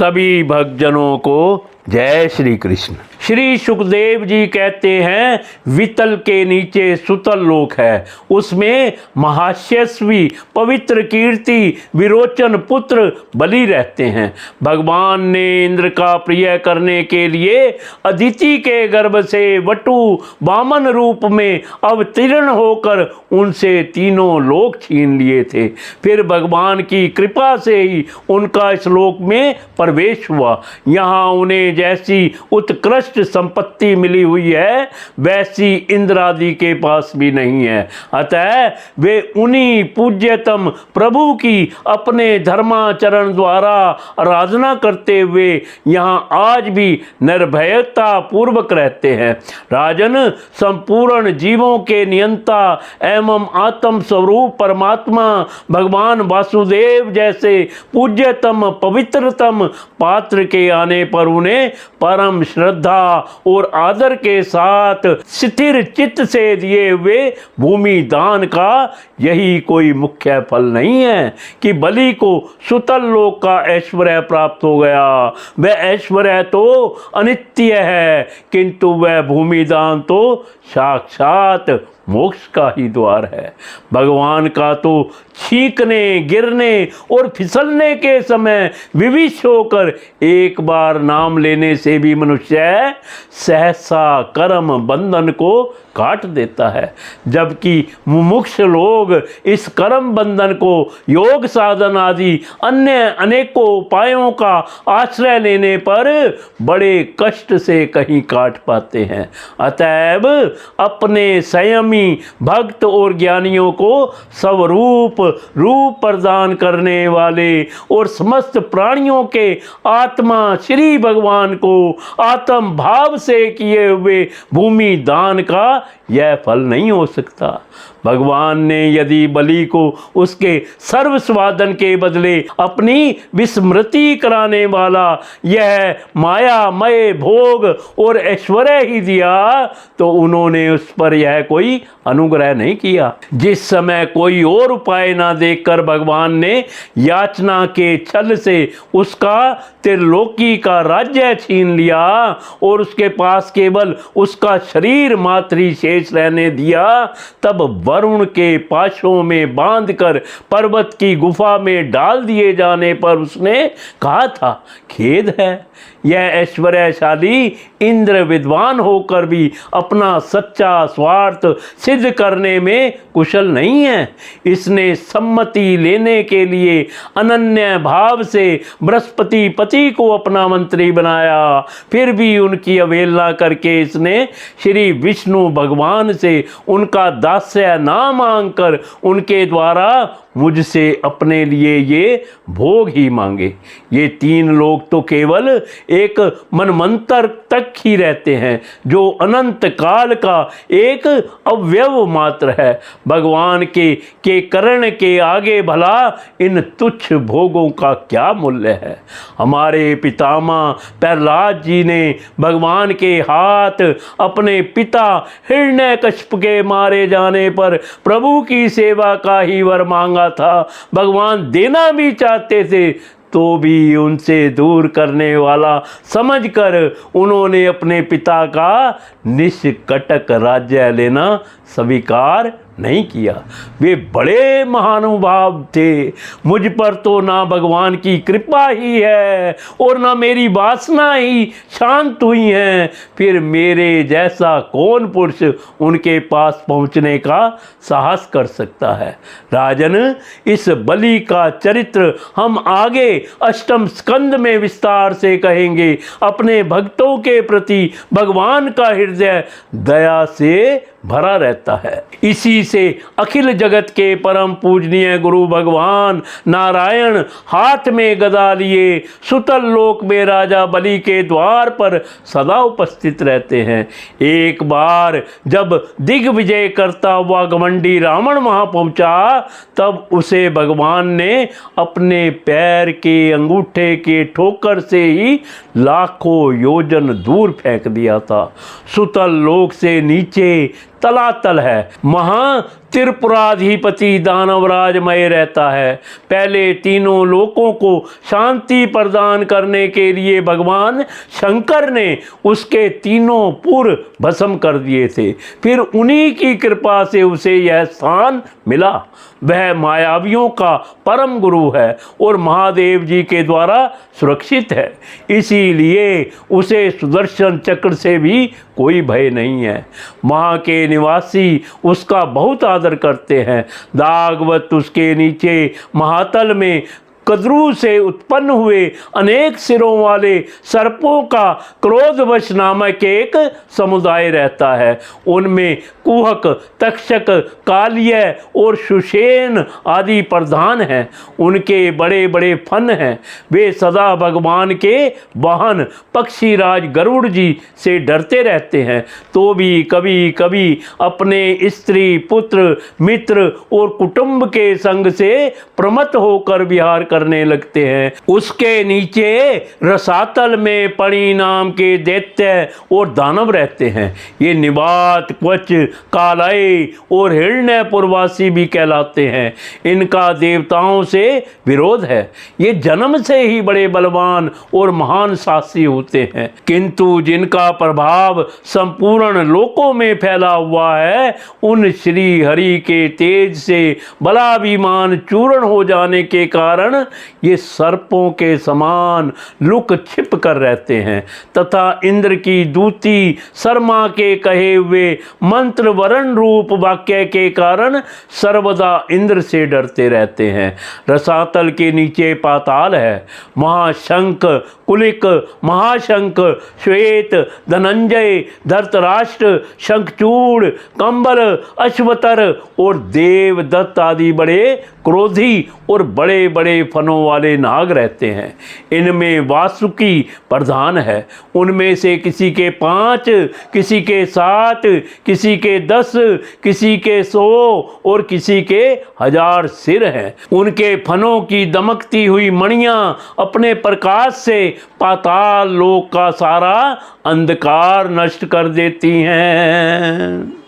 सभी भक्तजनों को जय श्री कृष्ण। श्री सुखदेव जी कहते हैं, वितल के नीचे सुतल लोक है, उसमें महायशस्वी पवित्र कीर्ति विरोचन पुत्र बलि रहते हैं। भगवान ने इंद्र का प्रिय करने के लिए अदिति के गर्भ से वटु वामन रूप में अवतीर्ण होकर उनसे तीनों लोक छीन लिए थे। फिर भगवान की कृपा से ही उनका इस लोक में प्रवेश हुआ। यहाँ उन्हें जैसी उत्कृष्ट संपत्ति मिली हुई है वैसी इंद्र आदि के पास भी नहीं है। अतः वे उन्हीं पूज्यतम प्रभु की अपने धर्माचरण द्वारा आराधना करते हुए यहाँ आज भी निर्भयता पूर्वक रहते हैं। राजन, संपूर्ण जीवों के नियंता एवं आत्म स्वरूप परमात्मा भगवान वासुदेव जैसे पूज्यतम पवित्रतम पात्र के आने पर उन्हें परम श्रद्धा और आदर के साथ स्थिर चित्त से दिए हुए भूमि दान का यही कोई मुख्य फल नहीं है कि बलि को सुतल लोक का ऐश्वर्य प्राप्त हो गया। वह ऐश्वर्य तो अनित्य है, किंतु वह भूमि दान तो साक्षात मोक्ष का ही द्वार है। भगवान का तो छींकने, गिरने और फिसलने के समय विविश होकर एक बार नाम लेने से भी मनुष्य सहसा कर्म बंधन को काट देता है, जबकि मुमुक्ष लोग इस कर्म बंधन को योग साधन आदि अन्य अनेकों उपायों का आश्रय लेने पर बड़े कष्ट से कहीं काट पाते हैं। अतएव अपने संयमी भक्त और ज्ञानियों को स्वरूप रूप प्रदान करने वाले और समस्त प्राणियों के आत्मा श्री भगवान को आत्म भाव से किए हुए भूमि दान का यह फल नहीं हो सकता। भगवान ने यदि बलि को उसके सर्व स्वादन के बदले अपनी विस्मृति कराने वाला यह मायामय भोग और ऐश्वर्य ही दिया तो उन्होंने उस पर यह कोई अनुग्रह नहीं किया। जिस समय कोई और उपाय ना देखकर भगवान ने याचना के छल से उसका त्रिलोकी का राज्य छीन लिया और उसके पास केवल उसका शरीर मात्र ही शेष रहने दिया, तब वरुण के पाशों में बांधकर पर्वत की गुफा में डाल दिए जाने पर उसने कहा था, खेद है, यह ऐश्वर्यशाली इंद्र विद्वान होकर भी अपना सच्चा स्वार्थ सिद्ध करने में कुशल नहीं है। इसने सम्मति लेने के लिए अनन्य भाव से बृहस्पति पति को अपना मंत्री बनाया, फिर भी उनकी अवहेलना करके इसने श्री विष्णु भगवान से उनका दास्य ना मांगकर उनके द्वारा मुझसे अपने लिए ये भोग ही मांगे। ये तीन लोग तो केवल एक मनमंत्र तक ही रहते हैं, जो अनंत काल का एक अवयव मात्र है। भगवान के करण के आगे भला इन तुच्छ भोगों का क्या मूल्य है। हमारे पितामह प्रहलाद जी ने भगवान के हाथ अपने पिता हिरण्यकश्यप के मारे जाने पर प्रभु की सेवा का ही वर मांगा था। भगवान देना भी चाहते थे तो भी उनसे दूर करने वाला समझकर उन्होंने अपने पिता का निष्कटक राज्य लेना स्वीकार नहीं किया। वे बड़े महानुभाव थे। मुझ पर तो ना भगवान की कृपा ही है और ना मेरी वासना ही शांत हुई है, फिर मेरे जैसा कौन पुरुष उनके पास पहुंचने का साहस कर सकता है। राजन, इस बलि का चरित्र हम आगे अष्टम स्कंद में विस्तार से कहेंगे। अपने भक्तों के प्रति भगवान का हृदय दया से भरा रहता है। इसी से अखिल जगत के परम पूजनीय गुरु भगवान नारायण हाथ में गदा लिए सुतल लोक में राजा बलि के द्वार पर सदा उपस्थित रहते हैं। एक बार जब दिग्विजय करता हुआ घमंडी रावण वहां पहुंचा, तब उसे भगवान ने अपने पैर के अंगूठे के ठोकर से ही लाखों योजन दूर फेंक दिया था। सुतल लोक से नीचे तलातल है, वहां त्रिपुराधिपति दानवराजमय रहता है। पहले तीनों लोकों को शांति प्रदान करने के लिए भगवान शंकर ने उसके तीनों पुर भस्म कर दिए थे। फिर उन्हीं की कृपा से उसे यह स्थान मिला। वह मायावियों का परम गुरु है और महादेव जी के द्वारा सुरक्षित है, इसीलिए उसे सुदर्शन चक्र से भी कोई भय नहीं है। वहाँ के निवासी उसका बहुत आदर करते हैं। दागवत उसके नीचे महातल में कद्रू से उत्पन्न हुए अनेक सिरों वाले सर्पों का क्रोधवश नामक एक समुदाय रहता है। उनमें कुहक, तक्षक, कालिय और सुषेण आदि प्रधान हैं। उनके बड़े बड़े फन हैं। वे सदा भगवान के वाहन पक्षीराज गरुड़ जी से डरते रहते हैं, तो भी कभी कभी अपने स्त्री, पुत्र, मित्र और कुटुंब के संग से प्रमत्त होकर विहार करने लगते हैं। उसके नीचे रसातल में पणि नाम के दैत्य और दानव रहते हैं। ये निवात, क्वच, कालय और हिरण्यपुरवासी भी कहलाते हैं। इनका देवताओं से विरोध है। ये जन्म से ही बड़े बलवान और महान साहसी होते हैं, किंतु जिनका प्रभाव संपूर्ण लोकों में फैला हुआ है, उन श्री हरि के तेज से बलाभिमान चूर्ण हो जाने के कारण ये सर्पों के समान लुक छिप कर रहते हैं तथा इंद्र की दूती शर्मा के कहे हुए मंत्र वरण रूप वाक्य के कारण सर्वदा इंद्र से डरते रहते हैं। रसातल के नीचे पाताल है। वहाँ शंख, कुलिक, महाशंख, श्वेत, धनंजय, धृतराष्ट्र, शंखचूड़, कंबल, अश्वतर और देवदत्त आदि बड़े क्रोधी और बड़े बड़े फनों वाले नाग रहते हैं। इनमें वासुकी प्रधान है। उनमें से किसी के 5, किसी के 7, किसी के 10, किसी के 100 और किसी के 1000 सिर हैं। उनके फनों की दमकती हुई मणियां अपने प्रकाश से पाताल लोक का सारा अंधकार नष्ट कर देती हैं।